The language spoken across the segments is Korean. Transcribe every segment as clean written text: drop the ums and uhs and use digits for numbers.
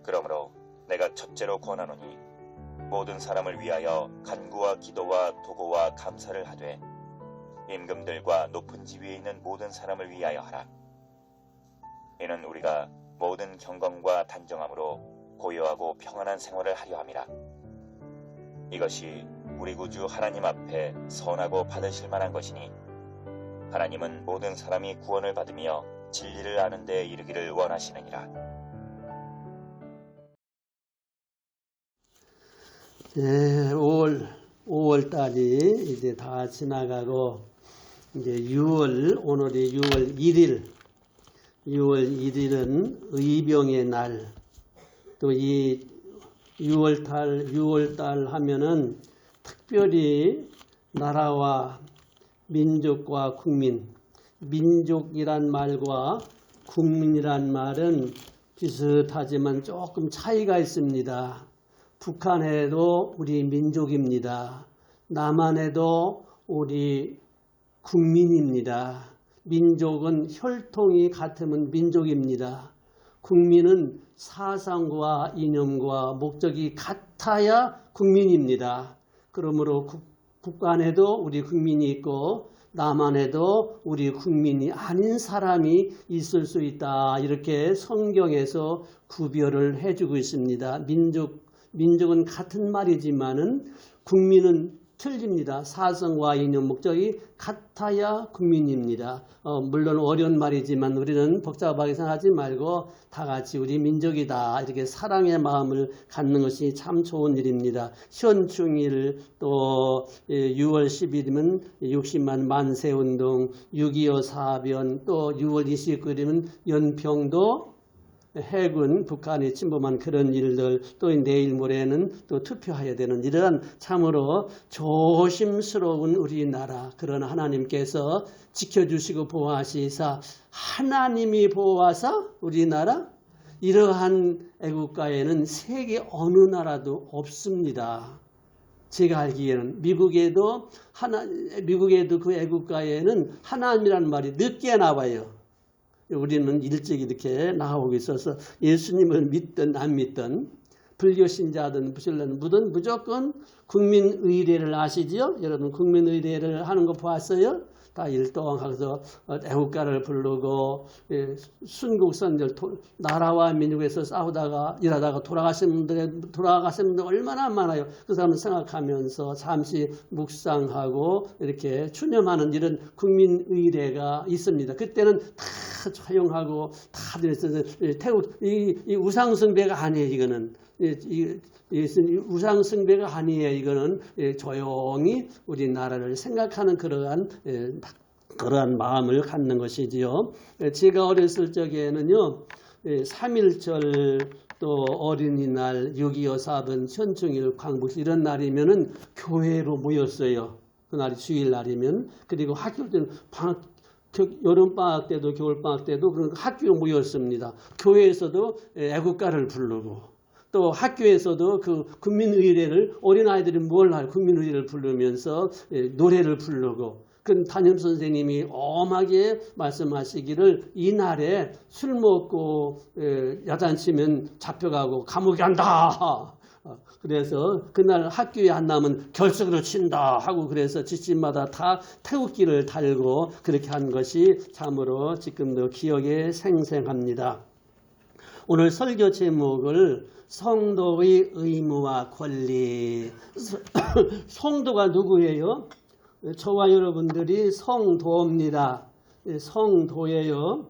그러므로 내가 첫째로 권하노니 모든 사람을 위하여 간구와 기도와 도고와 감사를 하되 임금들과 높은 지위에 있는 모든 사람을 위하여 하라. 이는 우리가 모든 경건과 단정함으로 고요하고 평안한 생활을 하려 함이라. 이것이 우리 구주 하나님 앞에 선하고 받으실 만한 것이니 하나님은 모든 사람이 구원을 받으며 진리를 아는 데 이르기를 원하시느니라. 네, 5월 달이 이제 다 지나가고 이제 6월, 오늘이 6월 1일, 6월 1일은 의병의 날. 또 이 6월달 하면은 특별히 나라와 민족과 국민, 민족이란 말과 국민이란 말은 비슷하지만 조금 차이가 있습니다. 북한에도 우리 민족입니다. 남한에도 우리 국민입니다. 민족은 혈통이 같으면 민족입니다. 국민은 사상과 이념과 목적이 같아야 국민입니다. 그러므로 북한에도 우리 국민이 있고 남한에도 우리 국민이 아닌 사람이 있을 수 있다. 이렇게 성경에서 구별을 해주고 있습니다. 민족은 같은 말이지만은 국민은 틀립니다. 사성과 이념 목적이 같아야 국민입니다. 물론 어려운 말이지만 우리는 복잡하게 생각하지 말고 다 같이 우리 민족이다. 이렇게 사랑의 마음을 갖는 것이 참 좋은 일입니다. 현충일 또 6월 10일이면 60만 만세운동, 6.25 사변, 또 6월 29일이면 연평도 해군, 북한이 침범한 그런 일들, 또 내일 모레는 또 투표해야 되는 이러한 참으로 조심스러운 우리나라, 그런 하나님께서 지켜주시고 보호하시사 하나님이 보호하사 우리나라 이러한 애국가에는 세계 어느 나라도 없습니다. 제가 알기에는 미국에도 그 애국가에는 하나님이라는 말이 늦게 나와요. 우리는 일찍 이렇게 나오고 있어서 예수님을 믿든 안 믿든 불교 신자든 무슬림든 무조건 국민의례를 아시죠? 여러분 국민의례를 하는 거 보았어요? 다 일동하고서 애국가를 부르고 순국선열 나라와 민족에서 싸우다가 일하다가 돌아가신 분들 얼마나 많아요. 그 사람을 생각하면서 잠시 묵상하고 이렇게 추념하는 이런 국민의례가 있습니다. 그때는 다 조용하고 다들 태국 이 우상숭배가 아니에요. 이거는 우상숭배가 아니에요. 이거는 조용히 우리나라를 생각하는 그러한 마음을 갖는 것이지요. 제가 어렸을 적에는요, 3.1절 또 어린이날, 6.25 사변, 현충일, 광복절 이런 날이면은 교회로 모였어요. 그날이 주일날이면. 그리고 학교 때는 여름방학 때도 겨울방학 때도 학교에 모였습니다. 교회에서도 애국가를 부르고 또 학교에서도 그 국민의례를 어린아이들이 뭘 할 국민의례를 부르면서 노래를 부르고 그 담임선생님이 엄하게 말씀하시기를 이날에 술 먹고 야단치면 잡혀가고 감옥에 간다. 그래서 그날 학교에 안 나면 결석으로 친다 하고 그래서 집집마다 다 태극기를 달고 그렇게 한 것이 참으로 지금도 기억에 생생합니다. 오늘 설교 제목을 성도의 의무와 권리. 성도가 누구예요? 저와 여러분들이 성도입니다. 성도예요.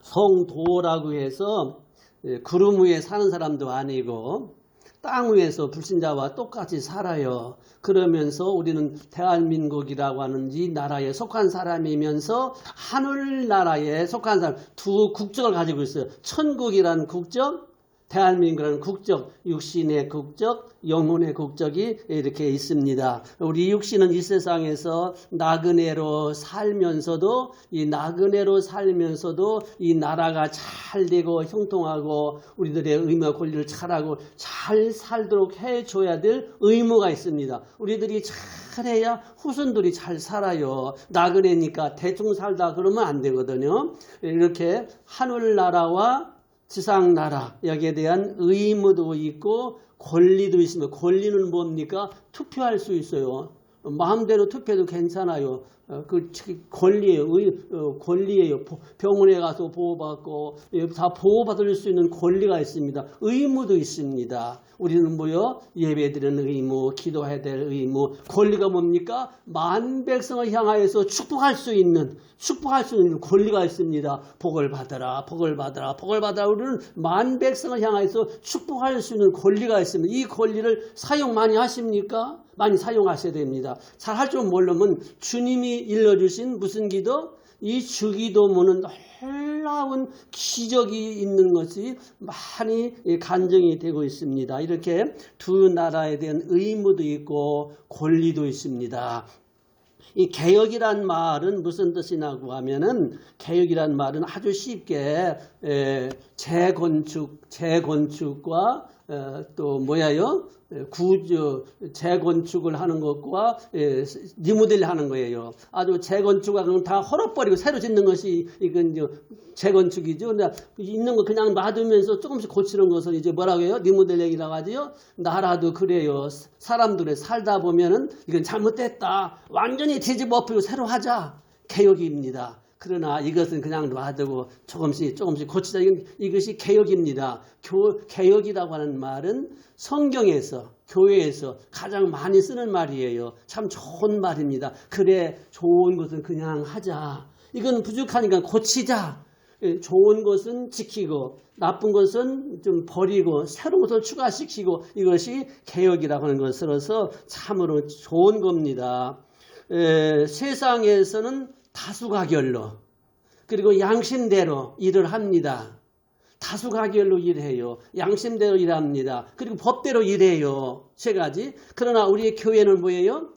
성도라고 해서 구름 위에 사는 사람도 아니고 땅 위에서 불신자와 똑같이 살아요. 그러면서 우리는 대한민국이라고 하는 이 나라에 속한 사람이면서 하늘나라에 속한 사람, 두 국적을 가지고 있어요. 천국이라는 국적, 대한민국이라는 국적, 육신의 국적, 영혼의 국적이 이렇게 있습니다. 우리 육신은 이 세상에서 나그네로 살면서도 이 나라가 잘 되고 형통하고 우리들의 의무와 권리를 잘하고 잘 살도록 해줘야 될 의무가 있습니다. 우리들이 잘해야 후손들이 잘 살아요. 나그네니까 대충 살다 그러면 안 되거든요. 이렇게 하늘나라와 지상 나라 여기에 대한 의무도 있고 권리도 있습니다. 권리는 뭡니까? 투표할 수 있어요. 마음대로 투표해도 괜찮아요. 그 권리예요. 권리예요. 병원에 가서 보호받고 다 보호받을 수 있는 권리가 있습니다. 의무도 있습니다. 우리는 뭐요? 예배드리는 의무, 기도해야 될 의무, 권리가 뭡니까? 만 백성을 향하여서 축복할 수 있는 권리가 있습니다. 복을 받아라, 복을 받아라, 복을 받아라. 우리는 만 백성을 향하여서 축복할 수 있는 권리가 있습니다. 이 권리를 사용 많이 하십니까? 많이 사용하셔야 됩니다. 잘 할 줄 모르면 주님이 일러주신 무슨 기도? 이 주기도문은 놀라운 기적이 있는 것이 많이 간증이 되고 있습니다. 이렇게 두 나라에 대한 의무도 있고 권리도 있습니다. 이 개혁이란 말은 무슨 뜻이냐고 하면은 개혁이란 말은 아주 쉽게 재건축과 또 뭐야요? 재건축을 하는 것과 리모델 하는 거예요. 아주 재건축하고는 다 헐어버리고 새로 짓는 것이 이건 이제 재건축이죠. 근데 있는 거 그냥 놔두면서 조금씩 고치는 것을 이제 뭐라고 해요? 리모델링이라고 하지요. 나라도 그래요. 사람들이 살다 보면은 이건 잘못됐다. 완전히 뒤집어엎고 새로 하자. 개혁입니다. 그러나 이것은 그냥 놔두고 조금씩 고치자. 이것이 개혁입니다. 개혁이라고 하는 말은 성경에서, 교회에서 가장 많이 쓰는 말이에요. 참 좋은 말입니다. 그래, 좋은 것은 그냥 하자. 이건 부족하니까 고치자. 좋은 것은 지키고 나쁜 것은 좀 버리고 새로운 것을 추가시키고 이것이 개혁이라고 하는 것으로서 참으로 좋은 겁니다. 세상에서는 다수가결로 그리고 양심대로 일을 합니다. 다수가결로 일해요. 양심대로 일합니다. 그리고 법대로 일해요. 세 가지. 그러나 우리의 교회는 뭐예요?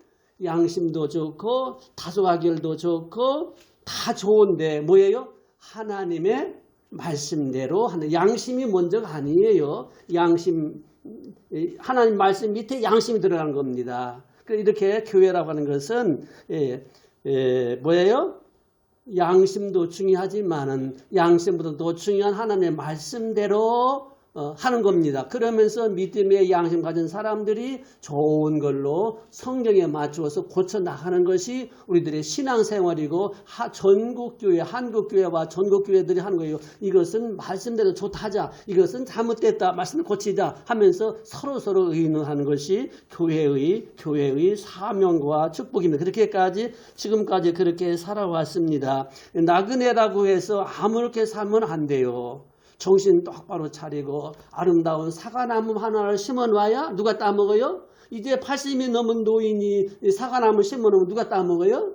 양심도 좋고 다수가결도 좋고 다 좋은데 뭐예요? 하나님의 말씀대로 하는 양심이 먼저가 아니에요. 하나님 말씀 밑에 양심이 들어간 겁니다. 이렇게 교회라고 하는 것은 뭐예요? 양심도 중요하지만은 양심보다 더 중요한 하나님의 말씀대로 하는 겁니다. 그러면서 믿음의 양심 가진 사람들이 좋은 걸로 성경에 맞추어서 고쳐 나가는 것이 우리들의 신앙생활이고 전국교회, 한국교회와 전국교회들이 하는 거예요. 이것은 말씀대로 좋다 하자. 이것은 잘못됐다. 말씀을 고치자 하면서 서로 의논하는 것이 교회의 사명과 축복입니다. 지금까지 그렇게 살아왔습니다. 나그네라고 해서 아무렇게 살면 안 돼요. 정신 똑바로 차리고 아름다운 사과나무 하나를 심어놔야 누가 따먹어요? 이제 80이 넘은 노인이 사과나무 심어놓으면 누가 따먹어요?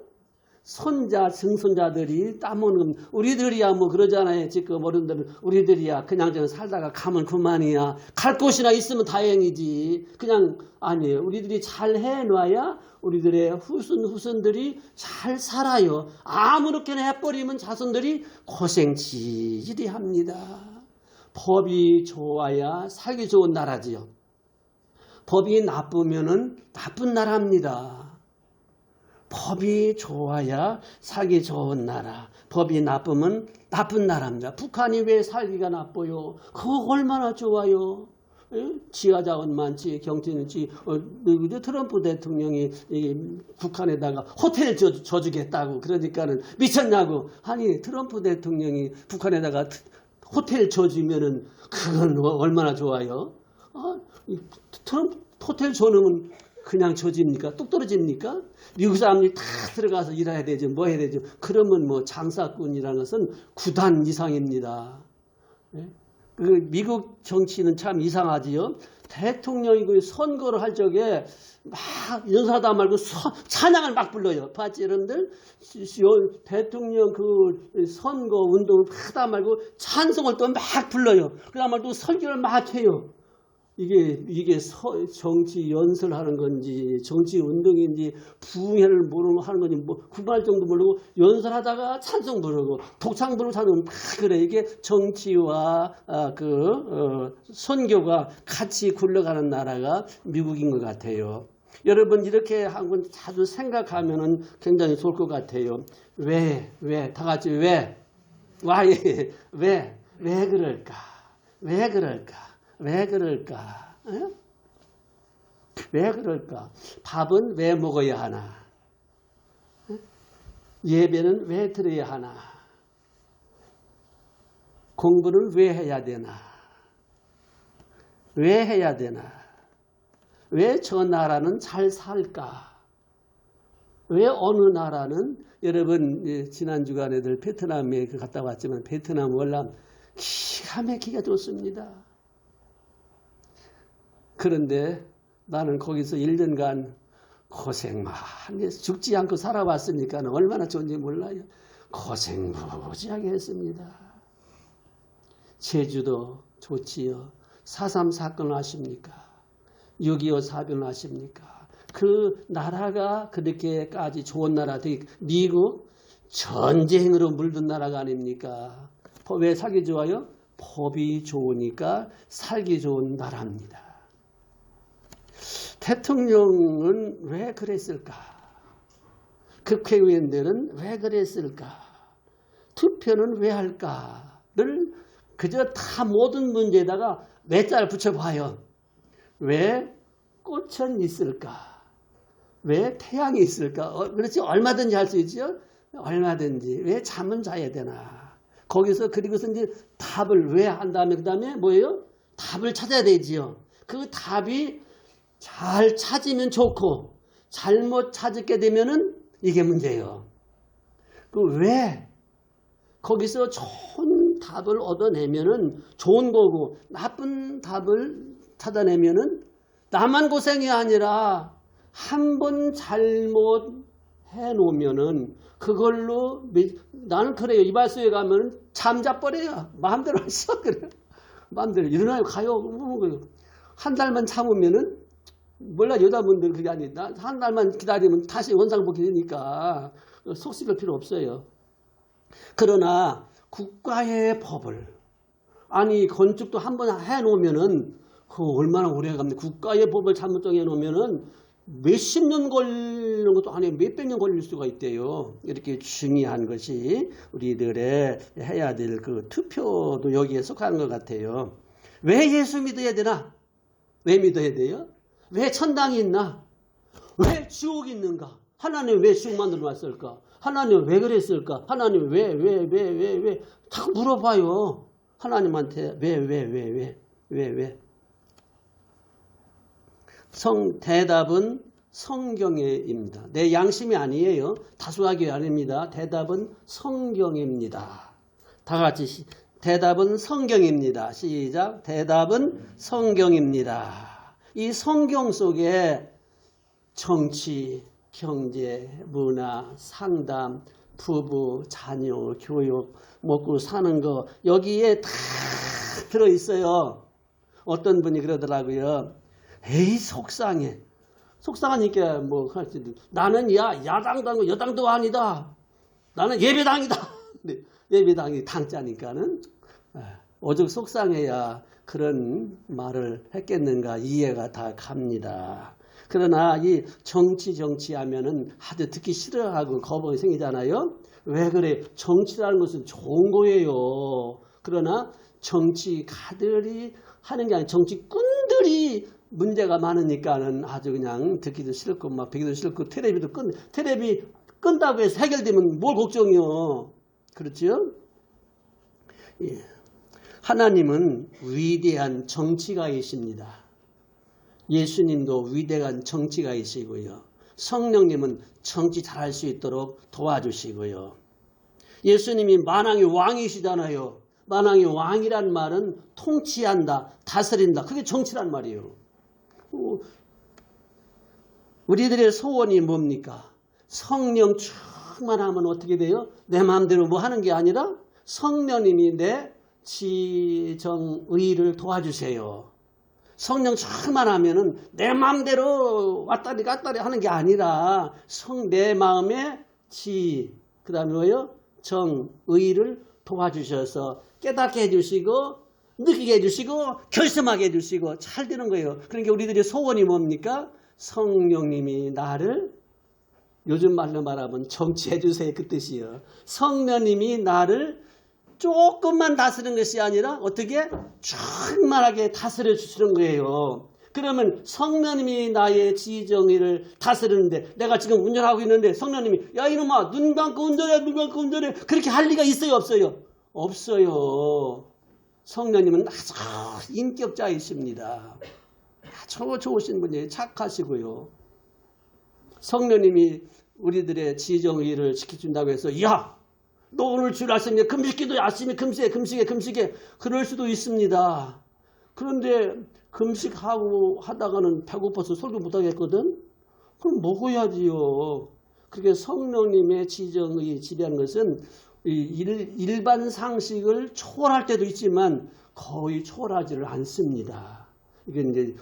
손자, 증손자들이 따먹는 겁니다. 우리들이야 뭐 그러잖아요. 지금 어른들은 우리들이야 그냥 살다가 가면 그만이야. 갈 곳이나 있으면 다행이지. 그냥 아니에요. 우리들이 잘 해놔야 우리들의 후손들이 잘 살아요. 아무렇게나 해버리면 자손들이 고생지질이 합니다. 법이 좋아야 살기 좋은 나라지요. 법이 나쁘면은 나쁜 나라입니다. 법이 좋아야 살기 좋은 나라. 법이 나쁘면 나쁜 나라입니다. 북한이 왜 살기가 나빠요? 그거 얼마나 좋아요? 지하자원 많지, 경제는지, 트럼프 대통령이 북한에다가 호텔 줘주겠다고 그러니까는 미쳤냐고. 아니, 트럼프 대통령이 북한에다가 호텔 줘주면은 그건 얼마나 좋아요? 트럼프 호텔 줘놓으면 그냥 줘집니까? 뚝 떨어집니까? 미국 사람들이 다 들어가서 일해야 되죠. 뭐 해야 되죠? 그러면 뭐 장사꾼이라는 것은 9단 이상입니다. 그 미국 정치는 참 이상하지요. 대통령이 그 선거를 할 적에 막 연사하다 말고 찬양을 막 불러요. 봤지 여러분들? 대통령 그 선거 운동을 하다 말고 찬송을 또 막 불러요. 그다음 말또 설교를 막 해요. 이게 정치 연설하는 건지 정치 운동인지 부흥회를 모르고 하는 건지 뭐 구분할 정도 모르고 연설하다가 찬송 부르고 독창 부르고 찬송 막 그래. 이게 정치와 선교가 같이 굴러가는 나라가 미국인 것 같아요. 여러분 이렇게 한 건 자주 생각하면은 굉장히 좋을 것 같아요. 왜 다 같이 왜 그럴까? 왜 그럴까? 왜 그럴까? 에? 왜 그럴까? 밥은 왜 먹어야 하나? 에? 예배는 왜 드려야 하나? 공부는 왜 해야 되나? 왜 해야 되나? 왜 저 나라는 잘 살까? 왜 어느 나라는 여러분 지난 주간에들 베트남에 갔다 왔지만 베트남 월남 기가 막히게 좋습니다. 그런데 나는 거기서 1년간 고생 많이 해서 죽지 않고 살아왔으니까 얼마나 좋은지 몰라요. 고생 무지하게 했습니다. 제주도 좋지요. 4.3 사건 아십니까? 6.25 사변 아십니까? 그 나라가 그렇게까지 좋은 나라, 미국 전쟁으로 물든 나라가 아닙니까? 왜 살기 좋아요? 법이 좋으니까 살기 좋은 나라입니다. 대통령은 왜 그랬을까? 국회의원들은 왜 그랬을까? 투표는 왜 할까를 그저 다 모든 문제에다가 몇자를 붙여봐요. 왜 꽃은 있을까? 왜 태양이 있을까? 그렇지, 얼마든지 할 수 있죠? 얼마든지. 왜 잠은 자야 되나? 거기서 그리고서 이제 답을 왜 한 다음에 그 다음에 뭐예요? 답을 찾아야 되지요. 그 답이 잘 찾으면 좋고 잘못 찾게 되면은 이게 문제예요. 그 왜 거기서 좋은 답을 얻어내면은 좋은 거고 나쁜 답을 찾아내면은 나만 고생이 아니라 한 번 잘못 해놓으면은 그걸로 나는 그래요. 이발소에 가면 잠자버려요. 마음대로 하셔. 그래요. 마음대로 일어나요. 가요. 한 달만 참으면은 몰라 여자분들 그게 아니다. 한 달만 기다리면 다시 원상복귀 되니까 속 씹을 필요 없어요. 그러나 국가의 법을 아니 건축도 한 번 해놓으면은 그 얼마나 오래 갑니까? 국가의 법을 잘못 정해놓으면은 몇십 년 걸리는 것도 아니에요. 몇백 년 걸릴 수가 있대요. 이렇게 중요한 것이 우리들의 해야 될 그 투표도 여기에 속하는 것 같아요. 왜 예수 믿어야 되나? 왜 믿어야 돼요? 왜 천당이 있나? 왜 지옥이 있는가? 하나님 왜 지옥 만들어 놨을까? 하나님 왜 그랬을까? 하나님 왜 자꾸 물어봐요. 하나님한테 왜? 대답은 성경에입니다. 내 양심이 아니에요. 다수하기 아닙니다. 대답은 성경입니다. 다 같이 대답은 성경입니다. 시작. 대답은 성경입니다. 이 성경 속에 정치, 경제, 문화, 상담, 부부, 자녀, 교육, 먹고 사는 거 여기에 다 들어있어요. 어떤 분이 그러더라고요. 에이 속상해. 속상하니까 뭐 나는 야당도 아니고 여당도 아니다. 나는 예배당이다. 예배당이 당자니까는 오죽 속상해야 그런 말을 했겠는가 이해가 다 갑니다. 그러나 이 정치하면은 아주 듣기 싫어하고 거부가 생기잖아요. 왜 그래? 정치라는 것은 좋은 거예요. 그러나 정치가들이 하는 게 아니라 정치꾼들이 문제가 많으니까는 아주 그냥 듣기도 싫고 막 보기도 싫고 텔레비 끈다고 해서 해결되면 뭘 걱정이요. 그렇죠? 예. 하나님은 위대한 정치가이십니다. 예수님도 위대한 정치가이시고요. 성령님은 정치 잘할 수 있도록 도와주시고요. 예수님이 만왕의 왕이시잖아요. 만왕의 왕이란 말은 통치한다, 다스린다. 그게 정치란 말이에요. 우리들의 소원이 뭡니까? 성령 충만하면 어떻게 돼요? 내 마음대로 뭐 하는 게 아니라 성령님이 내 지정의를 도와주세요. 성령 충만하면은 내 마음대로 왔다리 갔다리 하는 게 아니라 내 마음의 그 다음에 뭐예요? 정의를 도와주셔서 깨닫게 해주시고 느끼게 해주시고 결심하게 해주시고 잘 되는 거예요. 그러니까 우리들의 소원이 뭡니까? 성령님이 나를 요즘 말로 말하면 정치해 주세요. 그 뜻이요. 성령님이 나를 조금만 다스리는 것이 아니라 어떻게 충만하게 다스려 주시는 거예요. 그러면 성령님이 나의 지정의를 다스리는데 내가 지금 운전하고 있는데 성령님이 야 이놈아 눈 감고 운전해 눈 감고 운전해 그렇게 할 리가 있어요 없어요? 없어요. 성령님은 아주 인격자이십니다. 아주 좋으신 분이에요. 착하시고요. 성령님이 우리들의 지정의를 지켜준다고 해서 야 너 오늘 줄 아시면 금식기도 아시면 금식에 그럴 수도 있습니다. 그런데 금식하고 하다가는 배고파서 설교 못하겠거든? 그럼 먹어야지요. 그렇게 성령님의 지정의 지배하는 것은 일반 상식을 초월할 때도 있지만 거의 초월하지를 않습니다. 이게 이제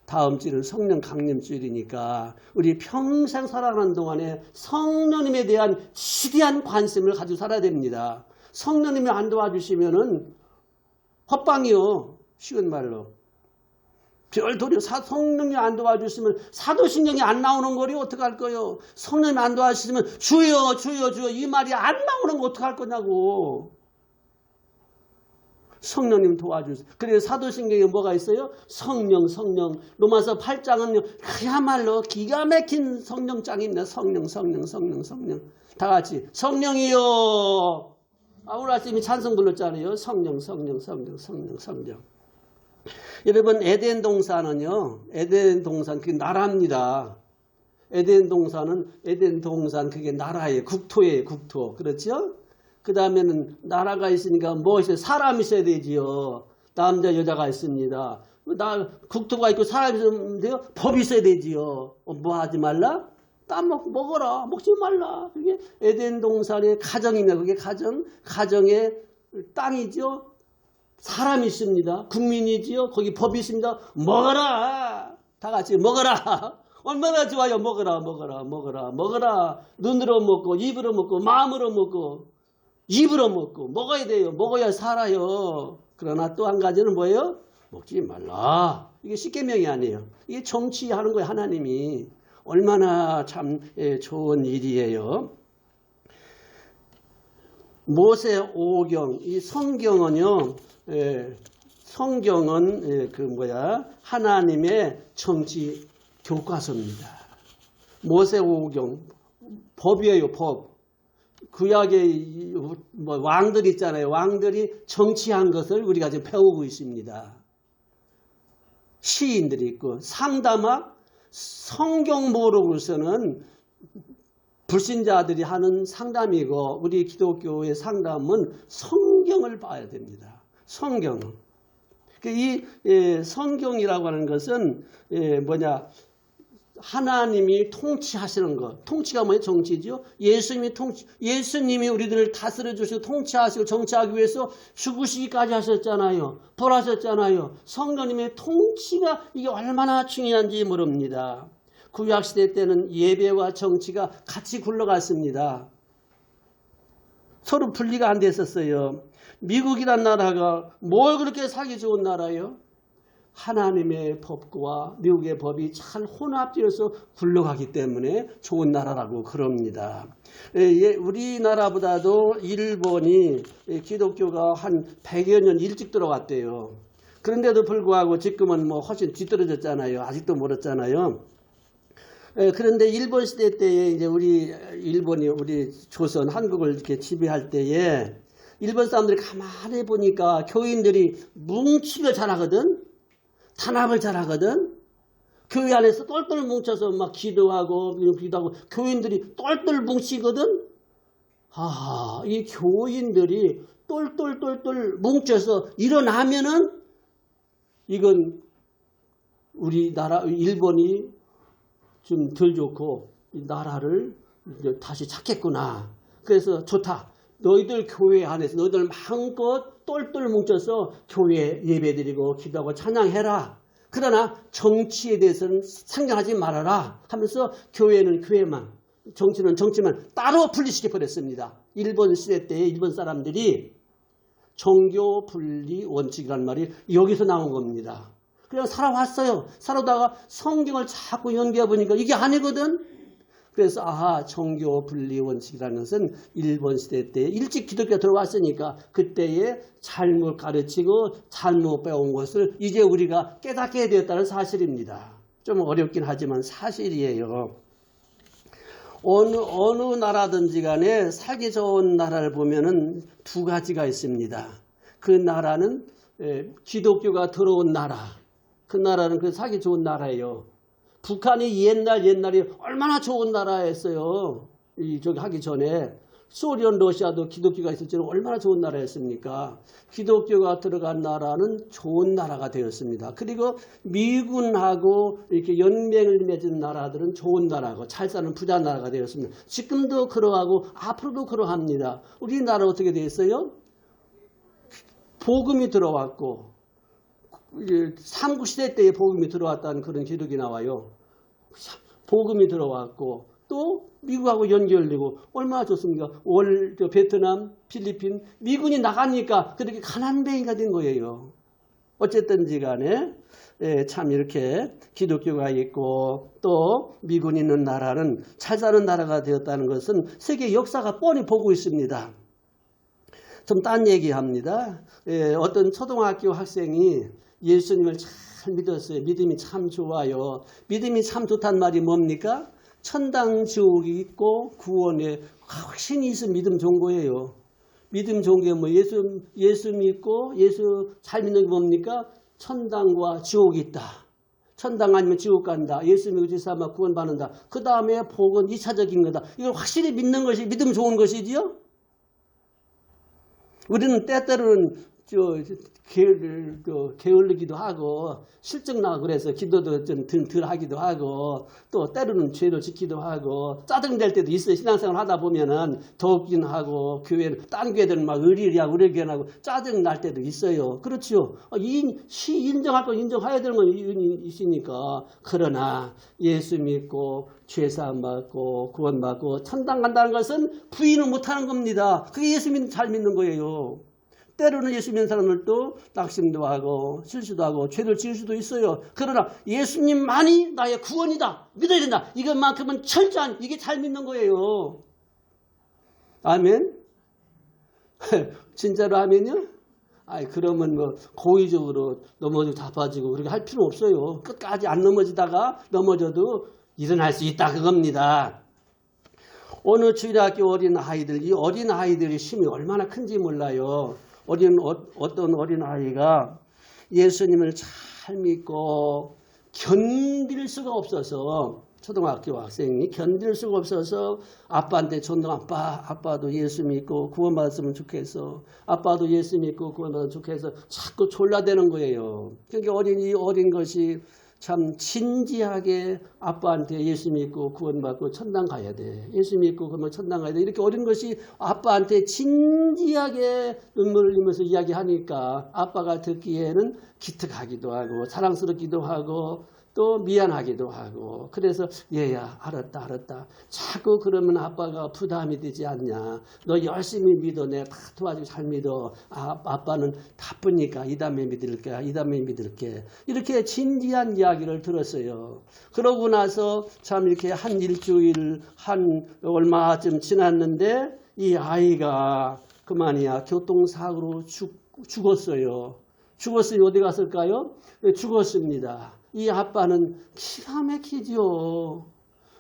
다음 주는 성령 강림주일이니까 우리 평생 살아가는 동안에 성령님에 대한 지대한 관심을 가지고 살아야 됩니다. 성령님이 안 도와주시면은 헛방이요. 쉬운 말로. 별도리 성령이 안 도와주시면 사도신경이 안 나오는 거리 어떡할 거요? 성령이 안 도와주시면 주여 이 말이 안 나오는 거 어떡할 거냐고. 성령님 도와주세요. 그래서 사도신경에 뭐가 있어요? 성령. 로마서 8장은 그야말로 기가 막힌 성령장입니다. 성령. 다 같이 성령이요. 오늘 아침에 찬송 불렀잖아요. 성령. 여러분 에덴 동산은요. 에덴 동산 그게 나라입니다. 에덴 동산 그게 나라예요. 국토예요. 국토. 그렇죠? 그 다음에는 나라가 있으니까 뭐 있어요? 사람이 있어야 되지요. 남자 여자가 있습니다. 국토가 있고 사람이 있으면 돼요? 법이 있어야 되지요. 뭐 하지 말라? 먹어라. 먹지 말라. 그게 에덴 동산의 가정입니다. 그게 가정의 땅이죠. 사람이 있습니다. 국민이지요. 거기 법이 있습니다. 먹어라. 다 같이 먹어라. 얼마나 좋아요. 먹어라. 눈으로 먹고 입으로 먹고 마음으로 먹고 입으로 먹어야 돼요. 먹어야 살아요. 그러나 또 한 가지는 뭐예요? 먹지 말라. 이게 십계명이 아니에요. 이게 정치하는 거예요. 하나님이. 얼마나 참 좋은 일이에요. 모세 오경 이 성경은요. 성경은 하나님의 정치 교과서입니다. 모세 오경 법이에요. 법. 구약의 왕들 있잖아요. 왕들이 정치한 것을 우리가 지금 배우고 있습니다. 시인들이 있고 상담학 성경 모르고서는 불신자들이 하는 상담이고 우리 기독교의 상담은 성경을 봐야 됩니다. 성경은. 이 성경이라고 하는 것은 하나님이 통치하시는 것. 통치가 뭐예요? 정치죠. 예수님이 우리들을 다스려 주시고 통치하시고 정치하기 위해서 죽으시기까지 하셨잖아요. 벌하셨잖아요. 성령님의 통치가 이게 얼마나 중요한지 모릅니다. 구약시대 때는 예배와 정치가 같이 굴러갔습니다. 서로 분리가 안 됐었어요. 미국이란 나라가 뭘 그렇게 살기 좋은 나라예요? 하나님의 법과 미국의 법이 잘 혼합되어서 굴러가기 때문에 좋은 나라라고 그럽니다. 우리나라보다도 일본이 기독교가 한 100여 년 일찍 들어왔대요. 그런데도 불구하고 지금은 훨씬 뒤떨어졌잖아요. 아직도 멀었잖아요. 그런데 일본 시대 때에 이제 일본이 우리 조선, 한국을 이렇게 지배할 때에 일본 사람들이 가만히 보니까 교인들이 뭉치기를 잘하거든. 단합을 잘하거든. 교회 안에서 똘똘 뭉쳐서 막 기도하고 교인들이 똘똘 뭉치거든. 이 교인들이 똘똘 뭉쳐서 일어나면은 이건 우리나라 일본이 좀 덜 좋고 이 나라를 이제 다시 찾겠구나. 그래서 좋다. 너희들 교회 안에서 너희들 마음껏 똘똘 뭉쳐서 교회 예배드리고 기도하고 찬양해라. 그러나 정치에 대해서는 상관하지 말아라 하면서 교회는 교회만, 정치는 정치만 따로 분리시켜버렸습니다. 일본 시대 때에 일본 사람들이 종교 분리 원칙이라는 말이 여기서 나온 겁니다. 그냥 살아왔어요. 살아다가 성경을 자꾸 연기해 보니까 이게 아니거든. 그래서 정교 분리 원칙이라는 것은 일본 시대 때 일찍 기독교가 들어왔으니까 그때의 잘못 가르치고 잘못 배운 것을 이제 우리가 깨닫게 되었다는 사실입니다. 좀 어렵긴 하지만 사실이에요. 어느 나라든지 간에 살기 좋은 나라를 보면은 두 가지가 있습니다. 그 나라는 기독교가 들어온 나라. 그 나라는 그 살기 좋은 나라예요. 북한이 옛날에 얼마나 좋은 나라였어요. 저기 하기 전에 소련, 러시아도 기독교가 있을 때는 얼마나 좋은 나라였습니까? 기독교가 들어간 나라는 좋은 나라가 되었습니다. 그리고 미군하고 이렇게 연맹을 맺은 나라들은 좋은 나라고 잘 사는 부자 나라가 되었습니다. 지금도 그러하고 앞으로도 그러합니다. 우리나라 어떻게 되었어요? 복음이 들어왔고 삼국시대 때에 복음이 들어왔다는 그런 기록이 나와요. 복음이 들어왔고 또 미국하고 연결되고 얼마나 좋습니까? 베트남, 필리핀 미군이 나가니까 그렇게 가난뱅이가 된 거예요. 어쨌든지 간에 참 이렇게 기독교가 있고 또 미군이 있는 나라는 잘 사는 나라가 되었다는 것은 세계 역사가 뻔히 보고 있습니다. 좀 딴 얘기합니다. 어떤 초등학교 학생이 예수님을 잘 믿었어요. 믿음이 참 좋아요. 믿음이 참 좋단 말이 뭡니까? 천당 지옥이 있고 구원에 확신이 있으면 믿음 좋은 거예요. 믿음 좋은 게 뭐 예수 믿고 예수 잘 믿는 게 뭡니까? 천당과 지옥이 있다. 천당 아니면 지옥 간다. 예수 믿고 제사하면 구원받는다. 그 다음에 복은 2차적인 거다. 이걸 확실히 믿는 것이 믿음 좋은 것이지요. 우리는 때때로는 게을르기도 하고 실증 나고 그래서 기도도 좀 덜 하기도 하고 또 때로는 죄도 지키기도 하고 짜증낼 때도 있어요. 신앙생활 하다 보면은 덥긴 하고 딴 교회들은 막 의리하고 의뢰견하고 짜증 날 때도 있어요. 그렇죠. 인정할 건 인정해야 되는 건 있으니까. 그러나 예수 믿고 죄사함 받고 구원 받고 천당 간다는 것은 부인을 못하는 겁니다. 그게 예수 잘 믿는 거예요. 때로는 예수 믿는 사람들도 낙심도 하고 실수도 하고 죄를 지을 수도 있어요. 그러나 예수님만이 나의 구원이다. 믿어야 된다. 이것만큼은 철저한 이게 잘 믿는 거예요. 아멘? 진짜로 아멘요? 그러면 뭐 고의적으로 넘어지고 자빠지고 그렇게 할 필요 없어요. 끝까지 안 넘어지다가 넘어져도 일어날 수 있다 그겁니다. 어느 주일학교 어린아이들, 이 어린아이들의 힘이 얼마나 큰지 몰라요. 어떤 어린아이가 예수님을 잘 믿고 견딜 수가 없어서 초등학교 학생이 견딜 수가 없어서 아빠한테 아빠도 예수 믿고 구원받았으면 좋겠어. 아빠도 예수 믿고 구원받았으면 좋겠어. 자꾸 졸라대는 거예요. 그러니까 어린 것이 참 진지하게 아빠한테 예수 믿고 구원받고 천당 가야 돼. 예수 믿고 그러면 천당 가야 돼. 이렇게 어린 것이 아빠한테 진지하게 눈물 흘리면서 이야기하니까 아빠가 듣기에는 기특하기도 하고 사랑스럽기도 하고 또 미안하기도 하고 그래서 얘야 알았다 자꾸 그러면 아빠가 부담이 되지 않냐. 너 열심히 믿어. 내가 다 도와주고 잘 믿어. 아빠는 바쁘니까 이 다음에 믿을게. 이렇게 진지한 이야기를 들었어요. 그러고 나서 참 이렇게 한 일주일 얼마쯤 지났는데 이 아이가 그만이야 교통사고로 죽었어요. 죽었으니 어디 갔을까요? 죽었습니다. 이 아빠는 기가 막히지요.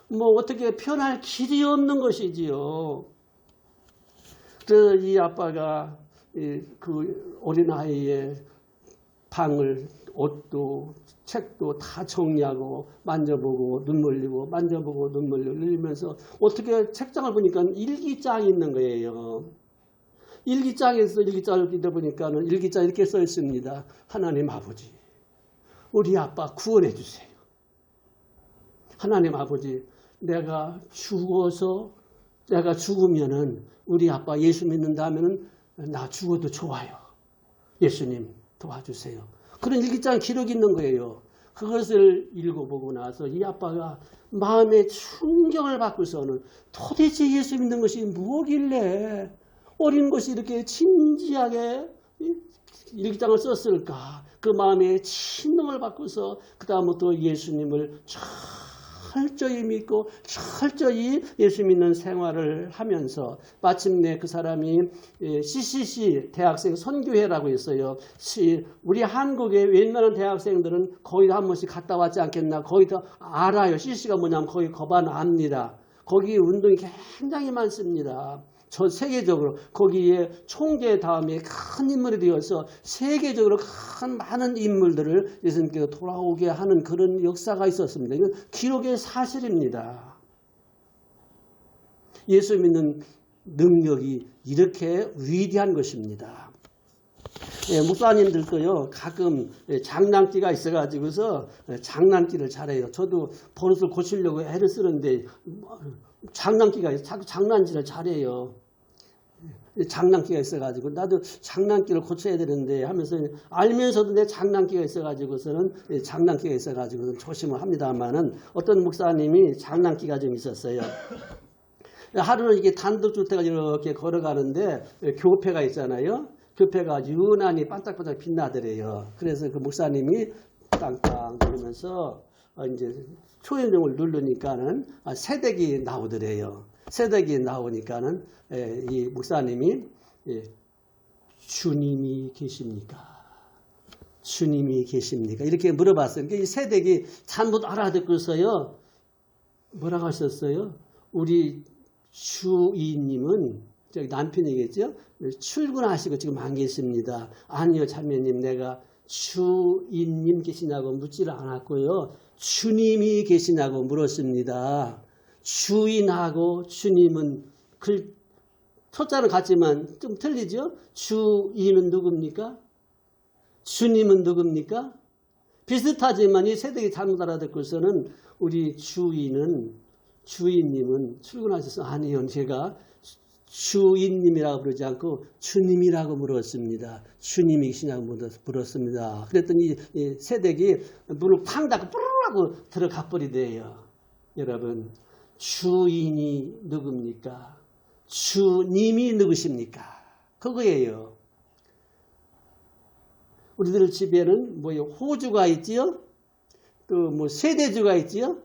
뭐 어떻게 표현할 길이 없는 것이지요. 그래서 이 아빠가 그 어린아이의 방을 옷도 책도 다 정리하고 만져보고 눈물 흘리고 만져보고 눈물 흘리면서 어떻게 책장을 보니까 일기장이 있는 거예요. 일기장에서 일기장을 읽어보니까는 일기장에 이렇게 써 있습니다. 하나님 아버지, 우리 아빠 구원해 주세요. 하나님 아버지, 내가 죽으면은 우리 아빠 예수 믿는다 하면은 나 죽어도 좋아요. 예수님 도와주세요. 그런 일기장 기록이 있는 거예요. 그것을 읽어보고 나서 이 아빠가 마음의 충격을 받고서는 도대체 예수 믿는 것이 뭐길래 어린 것이 이렇게 진지하게 일기장을 썼을까? 그 마음에 친능을 받고서 그 다음부터 예수님을 철저히 믿고 철저히 예수 믿는 생활을 하면서 마침내 그 사람이 CCC 대학생 선교회라고 있어요. 우리 한국의 웬만한 대학생들은 거의 한 번씩 갔다 왔지 않겠나. 거의 다 알아요. CCC가 뭐냐면 거의 거반 압니다. 거기 운동이 굉장히 많습니다. 전 세계적으로 거기에 총재 다음에 큰 인물이 되어서 세계적으로 큰 많은 인물들을 예수님께서 돌아오게 하는 그런 역사가 있었습니다. 이건 기록의 사실입니다. 예수 믿는 능력이 이렇게 위대한 것입니다. 목사님들도요 가끔 장난기가 있어가지고서 장난기를 잘해요. 저도 버릇을 고치려고 애를 쓰는데 장난기가 자꾸 장난질을 잘해요. 장난기가 있어가지고 나도 장난기를 고쳐야 되는데 하면서 알면서도 내 장난기가 있어가지고서는 장난기가 있어가지고 조심을 합니다만은 어떤 목사님이 장난기가 좀 있었어요. 하루는 이게 단독주택을 이렇게 걸어가는데 교패가 있잖아요. 교패가 유난히 반짝반짝 빛나더래요. 그래서 그 목사님이 땅땅 누르면서 이제 초인종을 누르니까는 새댁이 나오더래요. 새댁이 나오니까는 이 목사님이 주님이 계십니까? 주님이 계십니까? 이렇게 물어봤어요. 이 새댁이 잘못 알아듣고서요. 뭐라고 하셨어요? 우리 주인님은 저기 남편이겠죠? 출근하시고 지금 안 계십니다. 아니요, 자매님, 내가 주인님 계시냐고 묻지를 않았고요. 주님이 계시냐고 물었습니다. 주인하고 주님은 초자는 같지만 좀 틀리죠? 주인은 누굽니까? 주님은 누굽니까? 비슷하지만 이 세대가 잘못 알아듣고서는 우리 주인님은 출근하셔서 아니요, 제가 주인님이라고 부르지 않고 주님이라고 물었습니다. 주님이 계시냐고 물었습니다. 그랬더니 이 새댁이 문을 팡 닫고 뿌르르 들어가 버리대요. 여러분, 주인이 누굽니까? 주님이 누구십니까? 그거예요. 우리들 집에는 뭐요? 호주가 있지요? 또 뭐 세대주가 있지요?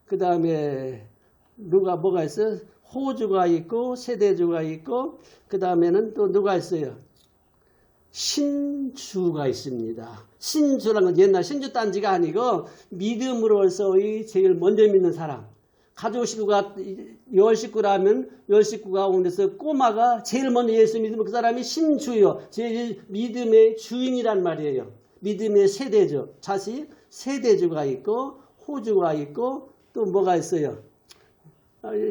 그 다음에 뭐가 있어요? 호주가 있고 세대주가 있고 그 다음에는 또 누가 있어요? 신주가 있습니다. 신주라는 건 옛날 신주 딴지가 아니고 믿음으로서의 제일 먼저 믿는 사람. 가족 식구가 10식구라면 10식구 가운데서 꼬마가 제일 먼저 예수 믿으면 그 사람이 신주요. 제일 믿음의 주인이란 말이에요. 믿음의 세대주. 다시 세대주가 있고 호주가 있고 또 뭐가 있어요?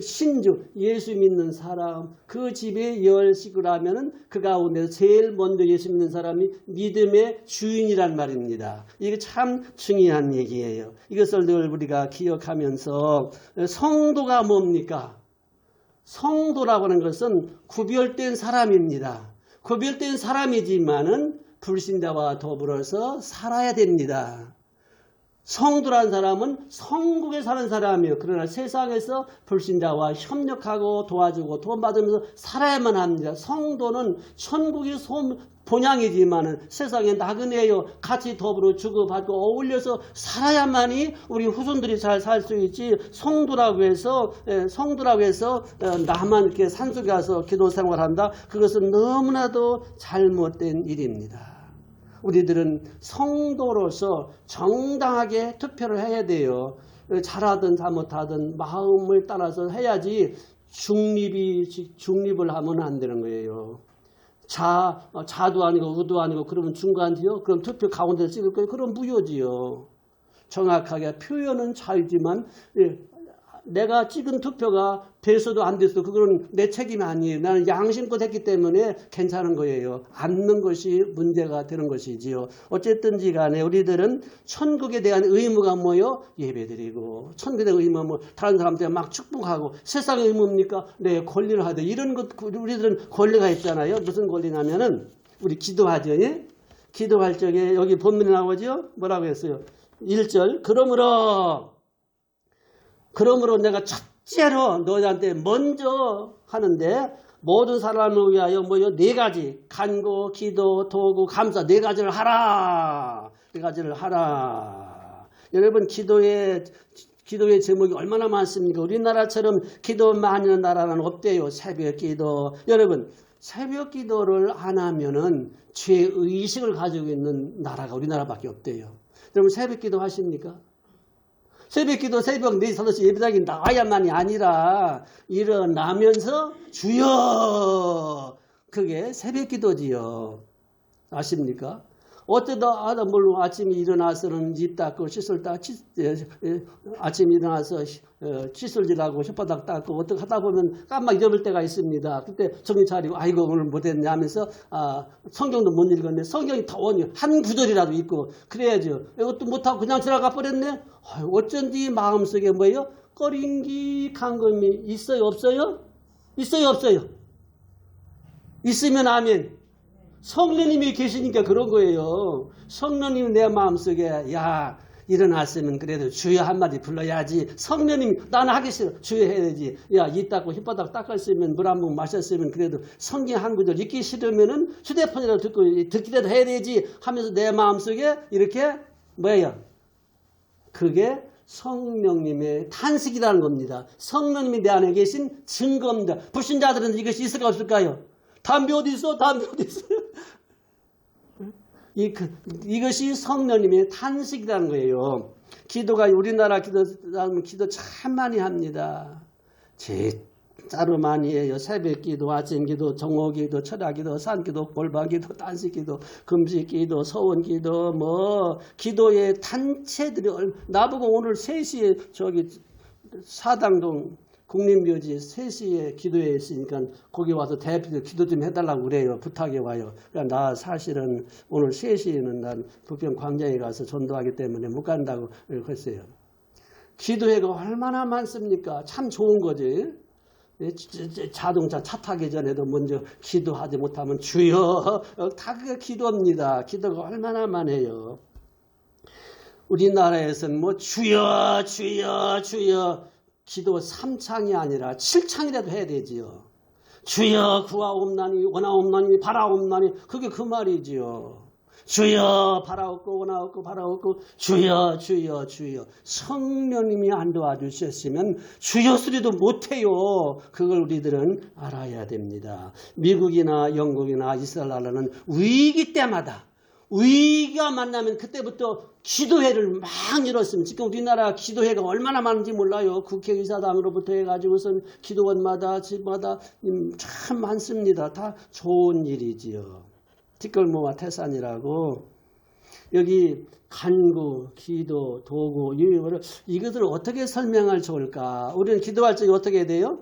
신주, 예수 믿는 사람, 그 집에 10식구라면 그 가운데서 제일 먼저 예수 믿는 사람이 믿음의 주인이란 말입니다. 이게 참 중요한 얘기예요. 이것을 늘 우리가 기억하면서 성도가 뭡니까? 성도라고 하는 것은 구별된 사람입니다. 구별된 사람이지만은 불신자와 더불어서 살아야 됩니다. 성도란 사람은 성국에 사는 사람이에요. 그러나 세상에서 불신자와 협력하고 도와주고 도움받으면서 살아야만 합니다. 성도는 천국의 본향이지만 세상에 나그네요. 같이 더불어 주고받고 어울려서 살아야만이 우리 후손들이 잘 살 수 있지. 성도라고 해서 나만 이렇게 산속에 가서 기도 생활한다. 그것은 너무나도 잘못된 일입니다. 우리들은 성도로서 정당하게 투표를 해야 돼요. 잘하든 잘못하든 마음을 따라서 해야지 중립을 하면 안 되는 거예요. 자도 아니고 우도 아니고 그러면 중간지요? 그럼 투표 가운데 찍을 거예요? 그럼 무효지요. 정확하게 표현은 자유지만 내가 찍은 투표가 돼서도 안 돼서도 그거는 내 책임이 아니에요. 나는 양심껏 했기 때문에 괜찮은 거예요. 않는 것이 문제가 되는 것이지요. 어쨌든지 간에 우리들은 천국에 대한 의무가 뭐요? 예배드리고 천국에 대한 의무가 뭐 다른 사람들 막 축복하고 세상의 의무입니까? 네, 권리를 하되 이런 것 우리들은 권리가 있잖아요. 무슨 권리냐면은 우리 기도하죠. 예? 기도할 적에 여기 본문에 나오죠? 뭐라고 했어요? 1절 그러므로 내가 첫째로 너희한테 먼저 하는데 모든 사람을 위하여 뭐요? 4가지 간구, 기도, 도구, 감사 4가지를 하라. 4가지를 하라. 여러분 기도의 기도의 제목이 얼마나 많습니까? 우리나라처럼 기도 많이 하는 나라는 없대요. 새벽 기도. 여러분, 새벽 기도를 안 하면은 죄의식을 가지고 있는 나라가 우리나라밖에 없대요. 여러분, 새벽 기도 하십니까? 새벽 기도 새벽 4시, 5시 예배당에 나와야만이 아니라 일어나면서 주여! 그게 새벽 기도지요. 아십니까? 어쩌다 물론 아침에 일어나서는 입 닦고 칫솔 닦고 아침에 일어나서 칫솔질하고 혓바닥 닦고 어떻게 하다 보면 깜빡 잊어볼 때가 있습니다. 그때 정신 차리고 아이고 오늘 못했네 하면서 성경도 못 읽었네. 성경이 다 한 구절이라도 읽고 그래야죠. 이것도 못하고 그냥 지나가 버렸네. 어쩐지 마음속에 뭐예요? 꺼림직한 감이 있어요 없어요? 있어요 없어요? 있으면 아멘. 성령님이 계시니까 그런 거예요. 성령님이 내 마음속에 야 일어났으면 그래도 주여 한마디 불러야지. 성령님이 나는 하기 싫어. 주여 해야지. 야 입 닦고 혓바닥 닦았으면 물 한 번 마셨으면 그래도 성경 한 구절 읽기 싫으면은 휴대폰이라도 듣기라도 해야 되지 하면서 내 마음속에 이렇게 뭐예요? 그게 성령님의 탄식이라는 겁니다. 성령님이 내 안에 계신 증거입니다. 불신자들은 이것이 있을까 없을까요? 담배 어디 있어? 담배 어디 있어? 이것이 성령님의 탄식이라는 거예요. 기도가 우리나라 기도 참 많이 합니다. 진짜로 많이 해요. 새벽 기도, 아침 기도, 정오 기도, 철야 기도, 산 기도, 골방 기도, 단식 기도, 금식 기도, 서원 기도, 기도의 단체들이 나보고 오늘 3시에 저기 사당동 국립묘지 3시에 기도회 있으니까 거기 와서 대표 기도 좀 해달라고 그래요. 부탁해 와요. 그러니까 나 사실은 오늘 3시에는 난 부평 광장에 가서 전도하기 때문에 못 간다고 했어요. 기도회가 얼마나 많습니까? 참 좋은 거지. 자동차 차 타기 전에도 먼저 기도하지 못하면 주여 다 그게 기도입니다. 기도가 얼마나 많아요. 우리나라에서는 주여 주여 주여 기도 3창이 아니라 7창이라도 해야 되지요. 주여 구하옵나니 원하옵나니 바라옵나니 그게 그 말이지요. 주여 바라옵고 원하옵고 바라옵고 주여 주여 주여. 성령님이 안 도와주셨으면 주여 소리도 못해요. 그걸 우리들은 알아야 됩니다. 미국이나 영국이나 이스라엘 나라는 위기 때마다 위기가 만나면 그때부터 기도회를 막 열었습니다. 지금 우리나라 기도회가 얼마나 많은지 몰라요. 국회의사당으로부터 해가지고선 기도원마다 집마다 참 많습니다. 다 좋은 일이지요. 뒷걸모와 태산이라고 여기 간구, 기도, 도구 이것을 어떻게 설명할 좋을까? 우리는 기도할 적에 어떻게 해야 돼요?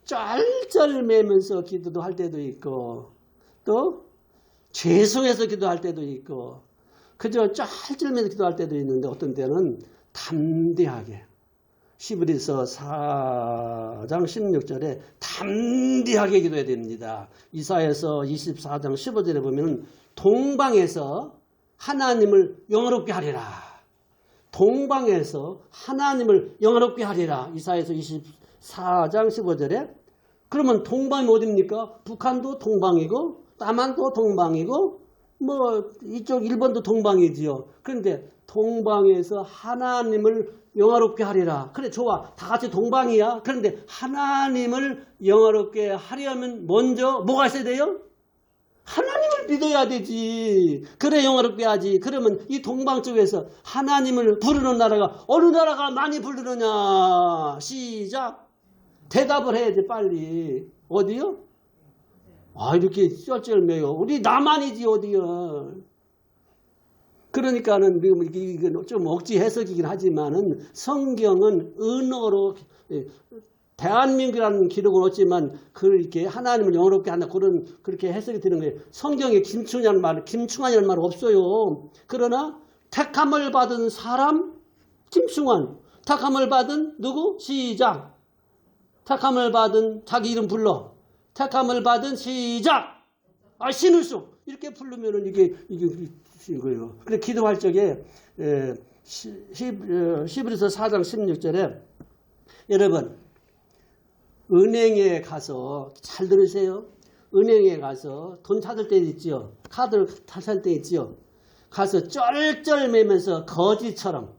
쩔쩔매면서 기도도 할 때도 있고 또 죄송해서 기도할 때도 있고 그저 쩔쩔매서 기도할 때도 있는데 어떤 때는 담대하게 히브리서 4장 16절에 담대하게 기도해야 됩니다. 이사야서 24장 15절에 보면 동방에서 하나님을 영화롭게 하리라. 동방에서 하나님을 영화롭게 하리라. 이사야서 24장 15절에 그러면 동방이 어딥니까? 북한도 동방이고 남한도 동방이고 이쪽 일본도 동방이지요. 그런데 동방에서 하나님을 영화롭게 하리라. 그래 좋아. 다 같이 동방이야. 그런데 하나님을 영화롭게 하려면 먼저 뭐가 있어야 돼요? 하나님을 믿어야 되지. 그래 영화롭게 하지. 그러면 이 동방 쪽에서 하나님을 부르는 나라가 어느 나라가 많이 부르느냐. 시작. 대답을 해야지 빨리. 어디요? 이렇게 쩔쩔매요. 우리 남한이지 어디요. 그러니까는 이건 좀 억지 해석이긴 하지만은 성경은 은어로 대한민국이라는 기록은 없지만 그렇게 하나님을 영어롭게 한다 그렇게 해석이 되는 거예요. 성경에 김충환이라는 말 없어요. 그러나 택함을 받은 사람 김충환, 택함을 받은 누구? 시작. 택함을 받은 자기 이름 불러. 택함을 받은 시작. 신을송 이렇게 부르면은 이게 거예요. 그래 기도할 적에 히브리서 4장 16절에 여러분 은행에 가서 잘 들으세요. 은행에 가서 돈 찾을 때 있지요. 카드를 찾을 때 있지요. 가서 쩔쩔매면서 거지처럼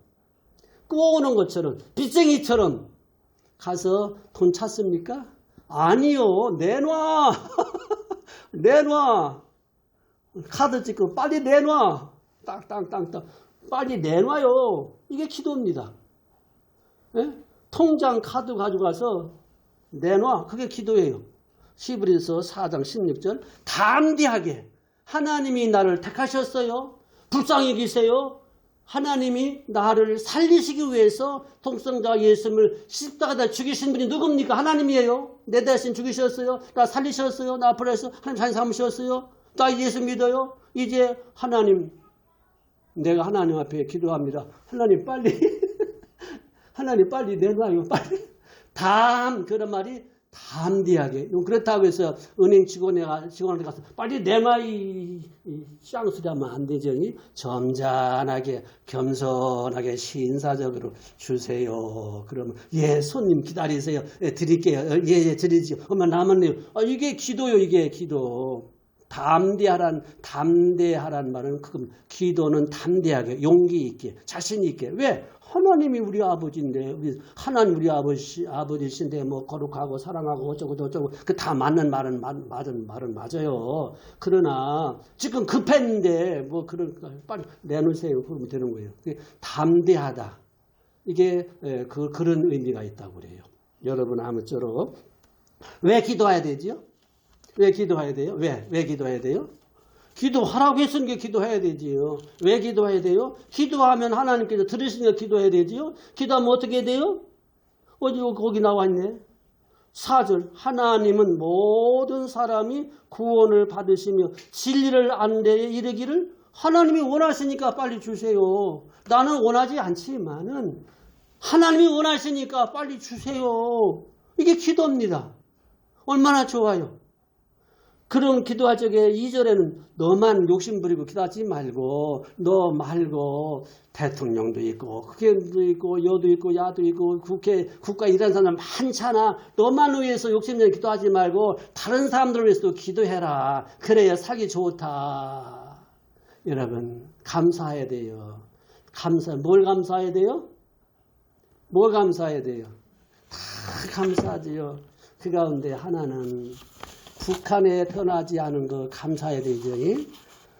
꼬우는 것처럼 빚쟁이처럼 가서 돈 찾습니까? 아니요. 내놔. 내놔. 카드 찍고 빨리 내놔. 땅땅땅땅. 빨리 내놔요. 이게 기도입니다. 예? 통장 카드 가져가서 내놔. 그게 기도예요. 히브리서 4장 16절. 담대하게 하나님이 나를 택하셨어요. 불쌍히 여기세요. 하나님이 나를 살리시기 위해서 독생자 예수님을 십자가에다 죽이신 분이 누굽니까? 하나님이에요. 내 대신 죽이셨어요. 나 살리셨어요. 나 앞으로서 하나님 잘 삼으셨어요. 나 예수 믿어요. 이제 하나님, 내가 하나님 앞에 기도합니다. 하나님 빨리 하나님 빨리 내놔요. 빨리. 그런 말이 담대하게. 그렇다고 해서 은행 직원한테 가서 빨리 내놔 이 쌍수리 하면 안 되죠. 점잖하게 겸손하게 신사적으로 주세요. 그러면 예 손님 기다리세요. 예, 드릴게요. 예 드리지요. 엄마 남았네요. 이게 기도요. 이게 기도. 담대하란 말은 기도는 담대하게 용기 있게 자신 있게. 왜? 하나님이 우리 아버지인데 하나님 우리 아버지신데 뭐 거룩하고 사랑하고 어쩌고 저쩌고 그 다 맞는 말은 맞아요. 그러나 지금 급했는데 뭐 그러니까 빨리 내놓으세요. 그러면 되는 거예요. 담대하다. 이게 그런 의미가 있다고 그래요. 여러분 아무쪼록 왜 기도해야 되지요? 왜 기도해야 돼요? 왜 기도해야 돼요? 기도하라고 했으니까 기도해야 되지요. 왜 기도해야 돼요? 기도하면 하나님께서 들으시니까 기도해야 되지요. 기도하면 어떻게 해야 돼요? 거기 나와 있네. 4절. 하나님은 모든 사람이 구원을 받으시며 진리를 아는 데에 이르기를 하나님이 원하시니까 빨리 주세요. 나는 원하지 않지만은 하나님이 원하시니까 빨리 주세요. 이게 기도입니다. 얼마나 좋아요. 그런 기도할 적에 2절에는 너만 욕심 부리고 기도하지 말고 너 말고 대통령도 있고 국회의원도 있고 여도 있고 야도 있고 국가에 일하는 사람 많잖아. 너만 위해서 욕심내서 기도하지 말고 다른 사람들을 위해서도 기도해라. 그래야 살기 좋다. 여러분 감사해야 돼요. 뭘 감사해야 돼요? 뭘 감사해야 돼요? 다 감사하지요. 그 가운데 하나는 북한에 떠나지 않은 거 감사해야 되죠.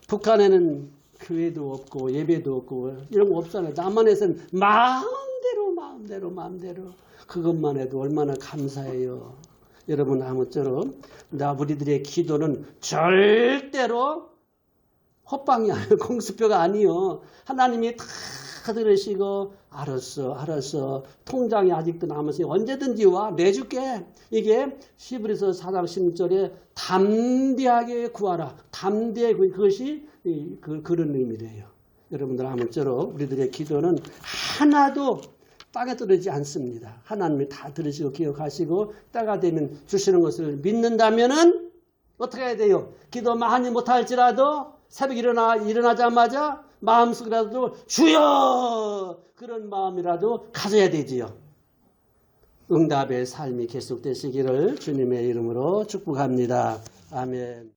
북한에는 교회도 없고 예배도 없고 이런 거 없잖아요. 남한에서는 마음대로 그것만 해도 얼마나 감사해요. 여러분 아무쪼록 우리들의 기도는 절대로 헛방이 아니에요. 공수표가 아니요. 하나님이 다 들으시고 알았어. 통장이 아직도 남았으니 언제든지 와. 내줄게. 이게 히브리서 4장 16절에 담대하게 구하라. 그것이 그런 의미래요. 여러분들 아무쪼록 우리들의 기도는 하나도 땅에 떨어지지 않습니다. 하나님이 다 들으시고 기억하시고 때가 되면 주시는 것을 믿는다면은 어떻게 해야 돼요? 기도 많이 못할지라도 새벽에 일어나자마자 마음속이라도 주여! 그런 마음이라도 가져야 되지요. 응답의 삶이 계속되시기를 주님의 이름으로 축복합니다. 아멘.